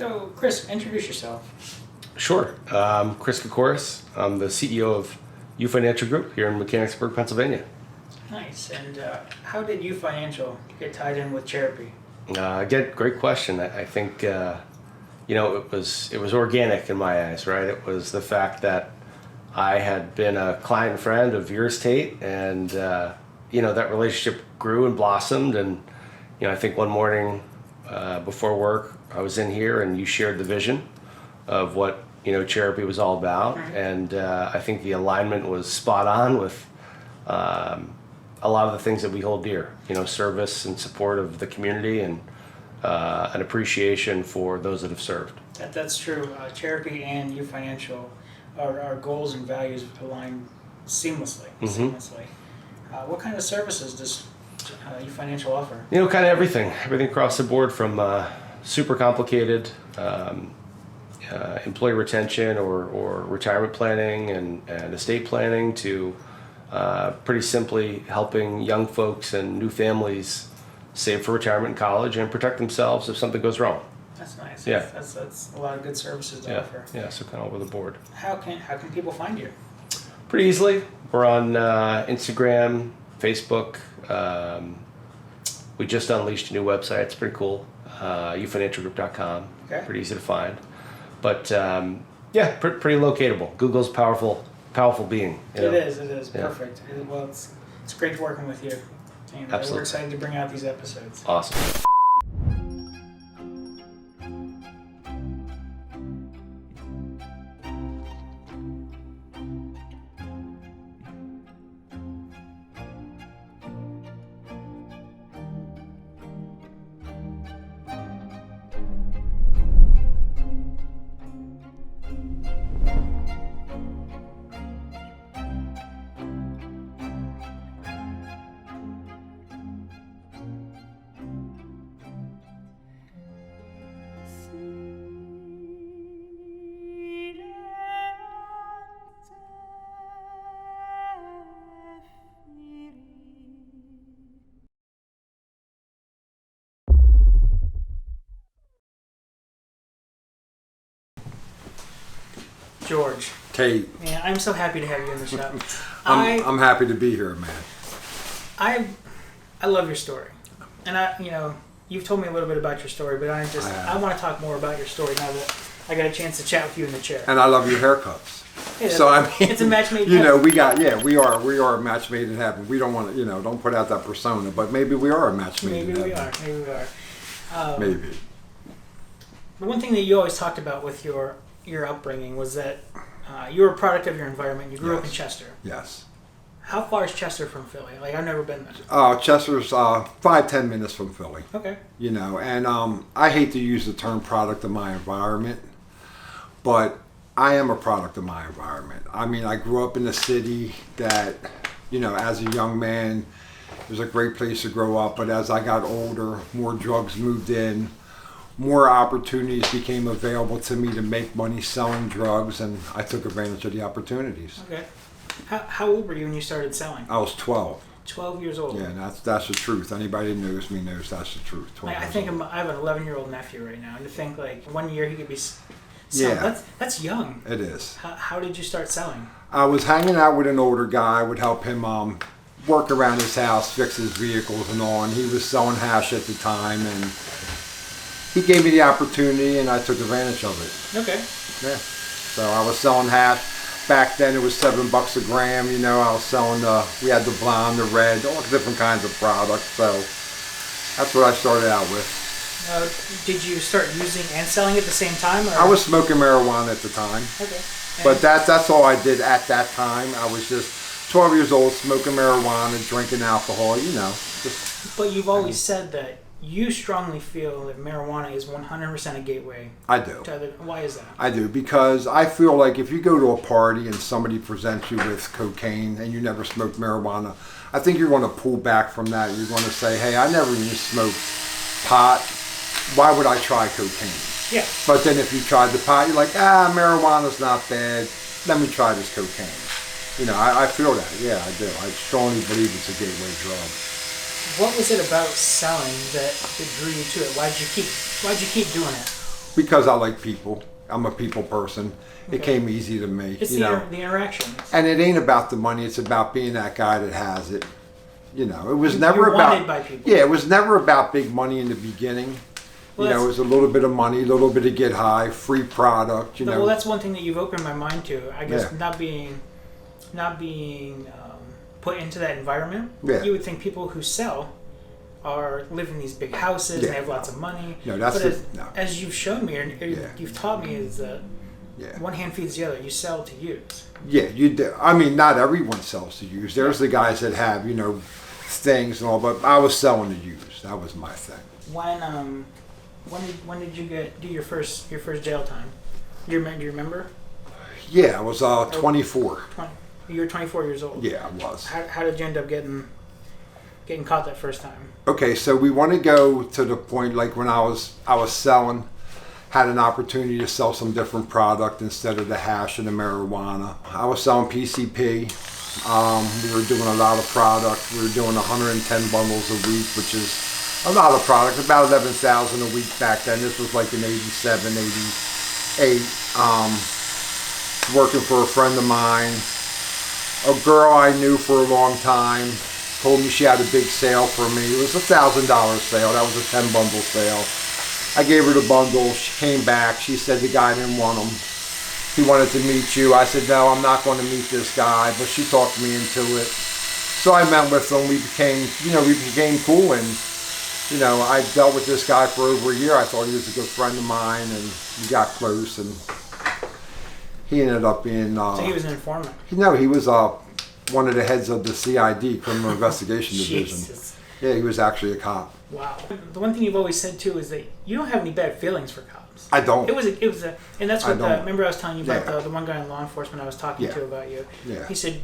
So, Chris, introduce yourself. Sure. Chris Kokoris. I'm the CEO of uFinancial Group here in Mechanicsburg, Pennsylvania. Nice. And how did uFinancial get tied in with Chairapy? Again, great question. I think it was organic in my eyes, right? It was the fact that I had been a client and friend of yours, Tate, and that relationship grew and blossomed. And I think one morning before work, I was in here and you shared the vision of what Chairapy was all about, and I think the alignment was spot on with a lot of the things that we hold dear. Service and support of the community, and an appreciation for those that have served. That's true. Chairapy and uFinancial, our goals and values align seamlessly. What kind of services does uFinancial offer? Kind of everything across the board, from super complicated employee retention or retirement planning and estate planning to pretty simply helping young folks and new families save for retirement and college and protect themselves if something goes wrong. That's nice. Yeah. That's a lot of good services to offer. Yeah, so kind of over the board. How can people find you? Pretty easily. We're on Instagram, Facebook. We just unleashed a new website. It's pretty cool. uFinancialGroup.com. Okay. Pretty easy to find. But pretty locatable. Google's powerful being. It is. Perfect. Well, it's great working with you. And Absolutely. We're excited to bring out these episodes. Awesome. George. Tate. Man, I'm so happy to have you in the show. I'm happy to be here, man. I love your story, and you've told me a little bit about your story, but I want to talk more about your story now that I got a chance to chat with you in the chair. And I love your haircuts. Yeah, so I mean, it's a match made in heaven. we are a match made in heaven. We don't want to, don't put out that persona, but maybe we are a match made in heaven. Maybe we are. Maybe. The one thing that you always talked about with your upbringing was that you were a product of your environment. You grew up in Chester. Yes. How far is Chester from Philly? Like, I've never been there. Chester's 5-10 minutes from Philly. Okay. And I hate to use the term product of my environment, but I am a product of my environment. I mean, I grew up in a city that, as a young man, it was a great place to grow up. But as I got older, more drugs moved in. More opportunities became available to me to make money selling drugs, and I took advantage of the opportunities. Okay. How old were you when you started selling? I was 12. 12 years old. Yeah, and that's the truth. Anybody that knows me knows that's the truth. 12 I years think old. I have an 11-year-old nephew right now, and to think like 1 year he could be selling, Yeah. that's young. It is. How did you start selling? I was hanging out with an older guy. I would help him work around his house, fix his vehicles and all, and he was selling hash at the time, and he gave me the opportunity, and I took advantage of it. Okay. Yeah. So I was selling hash. Back then it was $7 a gram. I was selling we had the blonde, the red, all different kinds of products. So that's what I started out with. Did you start using and selling at the same time? Or? I was smoking marijuana at the time. Okay. But that's all I did at that time. I was just 12 years old, smoking marijuana, drinking alcohol, But you've always said that you strongly feel that marijuana is 100% a gateway. I do. Why is that? I do, because I feel like if you go to a party and somebody presents you with cocaine and you never smoked marijuana, I think you're going to pull back from that. You're going to say, hey, I never even smoked pot. Why would I try cocaine? Yeah. But then if you tried the pot, you're like, marijuana's not bad. Let me try this cocaine. I feel that. Yeah, I do. I strongly believe it's a gateway drug. What was it about selling that drew you to it? Why'd you keep doing it? because I like people. I'm a people person. It Okay. came easy to me. It's you the, know. the interactions. And it ain't about the money. It's about being that guy that has it. You know, it was You're never about. wanted by people. Yeah, it was never about big money in the beginning. Well, You know, it was a little bit of money, a little bit of get high, free product. You know. Well, that's one thing that you've opened my mind to. I guess Yeah. not being put into that environment. Yeah. You would think people who sell live in these big houses and Yeah. they have lots of money. No, that's but the- no. as you've shown me, and Yeah. you've taught me, is that Yeah. one hand feeds the other. You sell to use. Yeah, you do. I mean, not everyone sells to use. There's the guys that have, you know, things and all, but I was selling to use. That was my thing. When did you do your first jail time? Do you remember? Yeah, I was 24. You were 24 years old. Yeah, I was. How did you end up getting caught that first time? Okay, so we want to go to the point like when I was selling, had an opportunity to sell some different product instead of the hash and the marijuana. I was selling PCP. We were doing a lot of product. We were doing 110 bundles a week, which is a lot of product, about 11,000 a week back then. This was like in 87, 88. Working for a friend of mine. A girl I knew for a long time told me she had a big sale for me. It was a $1,000 sale. That was a 10 bundle sale. I gave her the bundle. She came back. She said the guy didn't want them. He wanted to meet you. I said, no, I'm not going to meet this guy. But she talked me into it. So I met with him. We became cool. And, you know, I dealt with this guy for over a year. I thought he was a good friend of mine. And we got close. And he ended up being... So he was an informant. No, he was one of the heads of the CID, Criminal Investigation Division. Jesus. Yeah, he was actually a cop. Wow. The one thing you've always said too is that you don't have any bad feelings for cops. I don't. It was and that's I what don't. remember I was telling you about Yeah. the one guy in law enforcement I was talking Yeah. to about you. Yeah. He said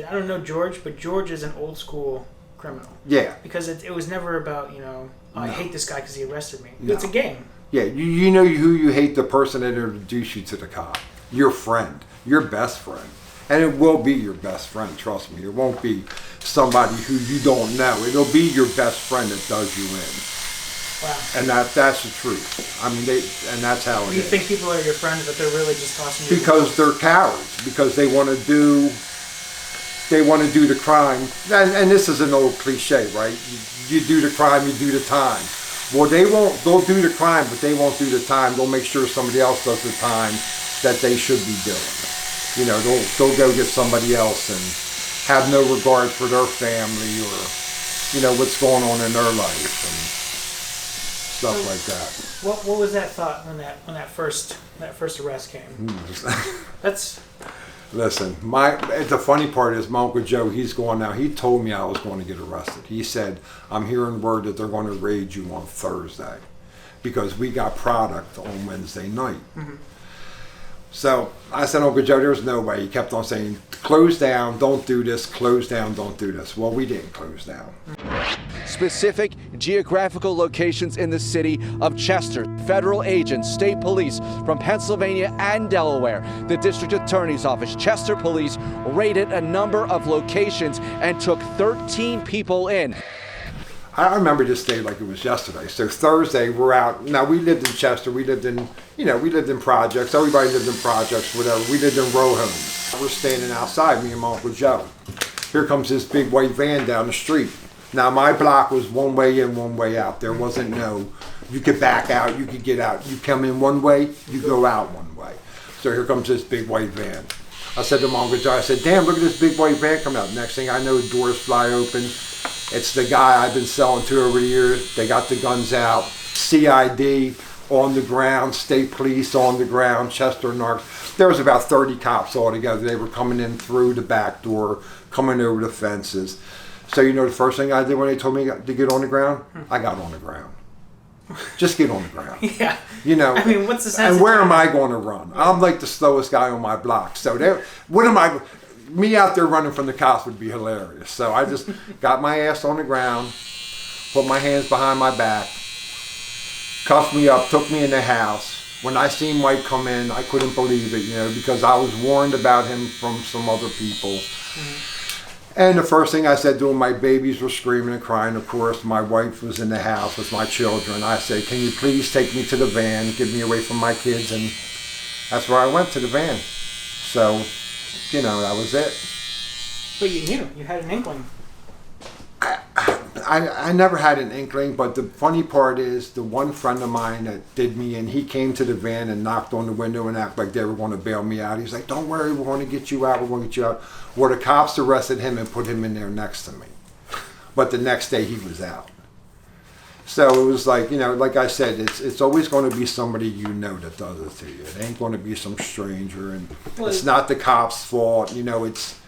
I don't know George, but George is an old school criminal. Yeah. Because it was never about I No. hate this guy because he arrested me. No. It's a game. Yeah, you know who you hate, the person that introduced you to the cop. Your friend. Your best friend. And it will be your best friend, trust me. It won't be somebody who you don't know. It'll be your best friend that does you in. Wow. And that's the truth. I mean, and that's how it You is. think people are your friends, but they're really just tossing you. Because they're cowards. Because they want to do the crime. And this is an old cliche, right? You do the crime, you do the time. Well, they'll do the crime, but they won't do the time. They'll make sure somebody else does the time that they should be doing. You know, they'll go get somebody else and have no regard for their family or, you know, what's going on in their life and stuff like that. What was that thought when that first arrest came? That's Listen, the funny part is my Uncle Joe, he's going now. He told me I was going to get arrested. He said, I'm hearing word that they're going to raid you on Thursday because we got product on Wednesday night. Mm-hmm. So I said, Uncle Joe, there's no way. He kept on saying, close down, don't do this, close down, don't do this. Well, we didn't close down. Specific geographical locations in the city of Chester. Federal agents, state police from Pennsylvania and Delaware, the district attorney's office, Chester police raided a number of locations and took 13 people in. I remember this day like it was yesterday. So Thursday, we're out. Now, we lived in Chester. We lived in projects. Everybody lived in projects, whatever. We lived in row homes. We're standing outside, me and my Uncle Joe. Here comes this big white van down the street. Now, my block was one way in, one way out. There wasn't you could back out, you could get out. You come in one way, you go out one way. So here comes this big white van. I said to my Uncle Joe, I said, damn, look at this big white van come out. Next thing I know, doors fly open. It's the guy I've been selling to over the years. They got the guns out. CID on the ground, state police on the ground, Chester Narcs. There was about 30 cops all together. They were coming in through the back door, coming over the fences. So you know the first thing I did when they told me to get on the ground? I got on the ground. Just get on the ground. yeah. You know, I mean, what's the sense? and where am I going to run? I'm like the slowest guy on my block. So me out there running from the cops would be hilarious. So I just got my ass on the ground, put my hands behind my back, cuffed me up, took me in the house. When I seen Mike come in, I couldn't believe it, because I was warned about him from some other people. Mm-hmm. And the first thing I said to him, my babies were screaming and crying, of course. My wife was in the house with my children. I said, can you please take me to the van, get me away from my kids? And that's where I went, to the van. So, you know, that was it. But you knew, you had an inkling. I never had an inkling, but the funny part is the one friend of mine that did me in, he came to the van and knocked on the window and acted like they were going to bail me out. He's like, don't worry, we're going to get you out, we're going to get you out. Well, the cops arrested him and put him in there next to me. But the next day he was out. So it was like, you know, like I said, it's always going to be somebody you know that does it to you. It ain't going to be some stranger, and it's not the cops' fault. You know, it's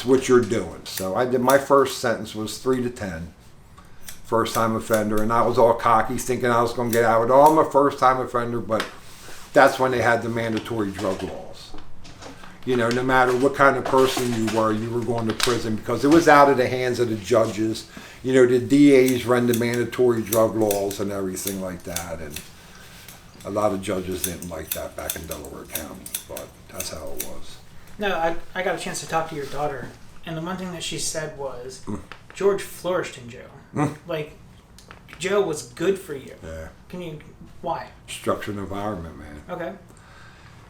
what you're doing. So I did, my first sentence was 3 to 10, first time offender, and I was all cocky, thinking I was going to get out with, oh, I'm a first time offender, but that's when they had the mandatory drug laws. You know, no matter what kind of person you were going to prison, because it was out of the hands of the judges. You know, the DAs run the mandatory drug laws and everything like that, and a lot of judges didn't like that back in Delaware County, but that's how it was. No, I got a chance to talk to your daughter, and the one thing that she said was, George flourished in jail. Like, jail was good for you. Yeah. Why? Structured environment, man. Okay.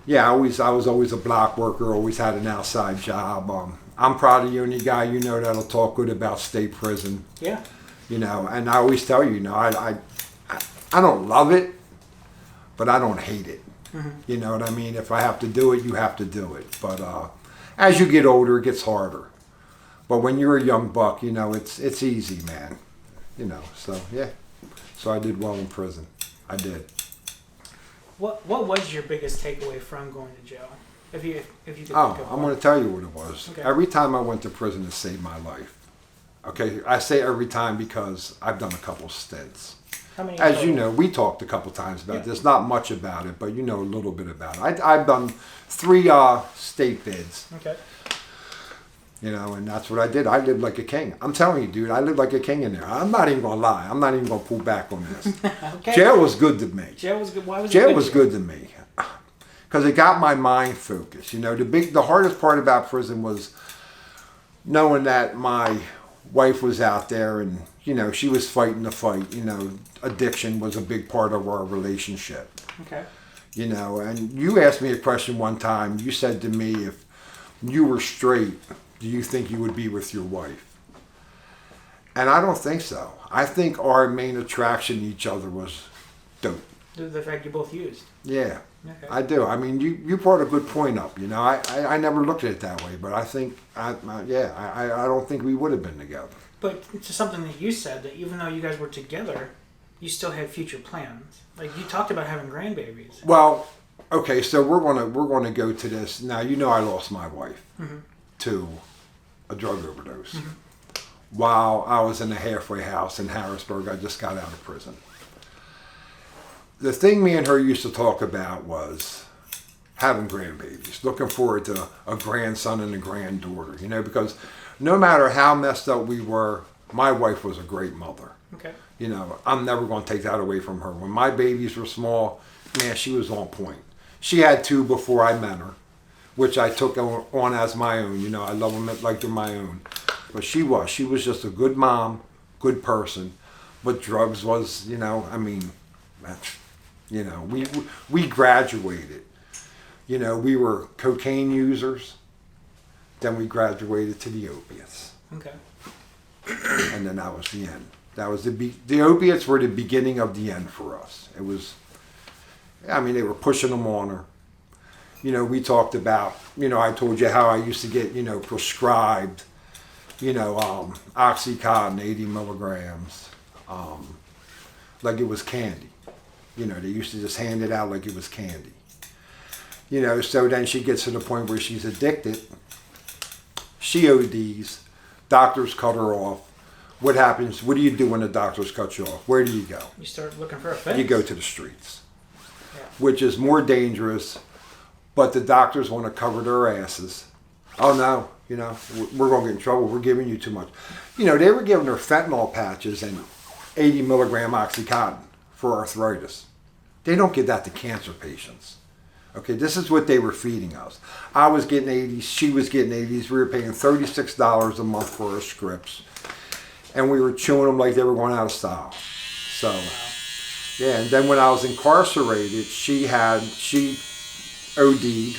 Yeah, I was always a block worker, always had an outside job. I'm probably the only guy you know that'll talk good about state prison. Yeah. You know, and I always tell you, I don't love it, but I don't hate it. You know what I mean? If I have to do it, you have to do it. But as you get older, it gets harder. But when you're a young buck, you know, it's easy, man. You know, so yeah. So I did well in prison. I did. What was your biggest takeaway from going to jail? If you could think Oh, of I'm one. going to tell you what it was. Okay. Every time I went to prison, it saved my life. Okay, I say every time because I've done a couple stints. How many? As you total? know, we talked a couple times about Yeah. this. Not much about it, but you know a little bit about it. I've done 3 state bids. Okay. You know, and that's what I did. I lived like a king. I'm telling you, dude, I lived like a king in there. I'm not even going to lie. I'm not even going to pull back on this. Okay. Jail was good to me. Jail was good. Why was it Jail good was to you? good to me because it got my mind focused. You know, the hardest part about prison was knowing that my wife was out there and, you know, she was fighting the fight. You know, addiction was a big part of our relationship. Okay. You know, and you asked me a question one time. You said to me, if you were straight, do you think you would be with your wife? And I don't think so. I think our main attraction to each other was dope. The fact you both used. Yeah, Okay. I do. I mean, you brought a good point up. You know, I never looked at it that way, but I think, I don't think we would have been together. But it's something that you said, that even though you guys were together, you still had future plans. Like, you talked about having grandbabies. Well, okay, so we're gonna go to this now. You know, I lost my wife to a drug overdose while I was in a halfway house in Harrisburg. I just got out of prison. The thing me and her used to talk about was having grandbabies, looking forward to a grandson and a granddaughter, you know, because no matter how messed up we were, my wife was a great mother. Okay. You know, I'm never going to take that away from her. When my babies were small, man, she was on point. She had 2 before I met her, which I took on as my own. You know, I love them like they're my own. But she was just a good mom, good person. But drugs was, you know, I mean, you know, we graduated. You know, we were cocaine users. Then we graduated to the opiates. Okay. And then that was the end. That was the opiates were the beginning of the end for us. It was, I mean, they were pushing them on her. You know, we talked about, you know, I told you how I used to get, you know, prescribed, you know, Oxycontin, 80 milligrams, like it was candy. You know, they used to just hand it out like it was candy. You know, so then she gets to the point where she's addicted. She ODs. Doctors cut her off. What happens? What do you do when the doctors cut you off? Where do you go? You start looking for a fix. You go to the streets, Yeah. which is more dangerous, but the doctors want to cover their asses. Oh no, you know, we're going to get in trouble. We're giving you too much. You know, they were giving her fentanyl patches and 80 milligram Oxycontin for arthritis. They don't give that to cancer patients. Okay, this is what they were feeding us. I was getting 80s, she was getting 80s. We were paying $36 a month for our scripts. And we were chewing them like they were going out of style. So, yeah, and then when I was incarcerated, she OD'd.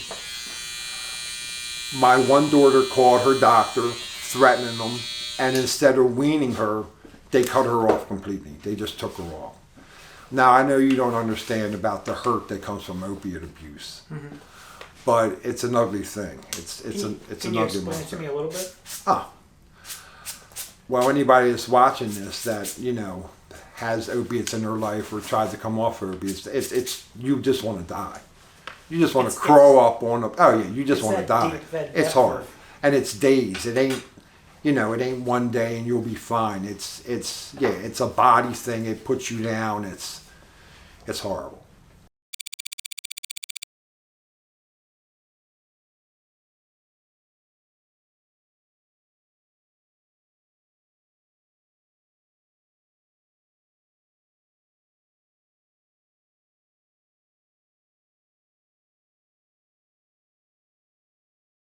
My one daughter called her doctor, threatening them, and instead of weaning her, they cut her off completely. They just took her off. Now, I know you don't understand about the hurt that comes from opiate abuse, but it's an ugly thing. It's Can an you ugly explain it to monster. me a little bit? Well, anybody that's watching this that, you know, has opiates in their life or tries to come off opiates, it's you just want to die. You just want to crawl up on a, oh yeah, you just want to die. It's hard. And it's days. It ain't, you know, it ain't one day and you'll be fine. It's a body thing. It puts you down. It's horrible.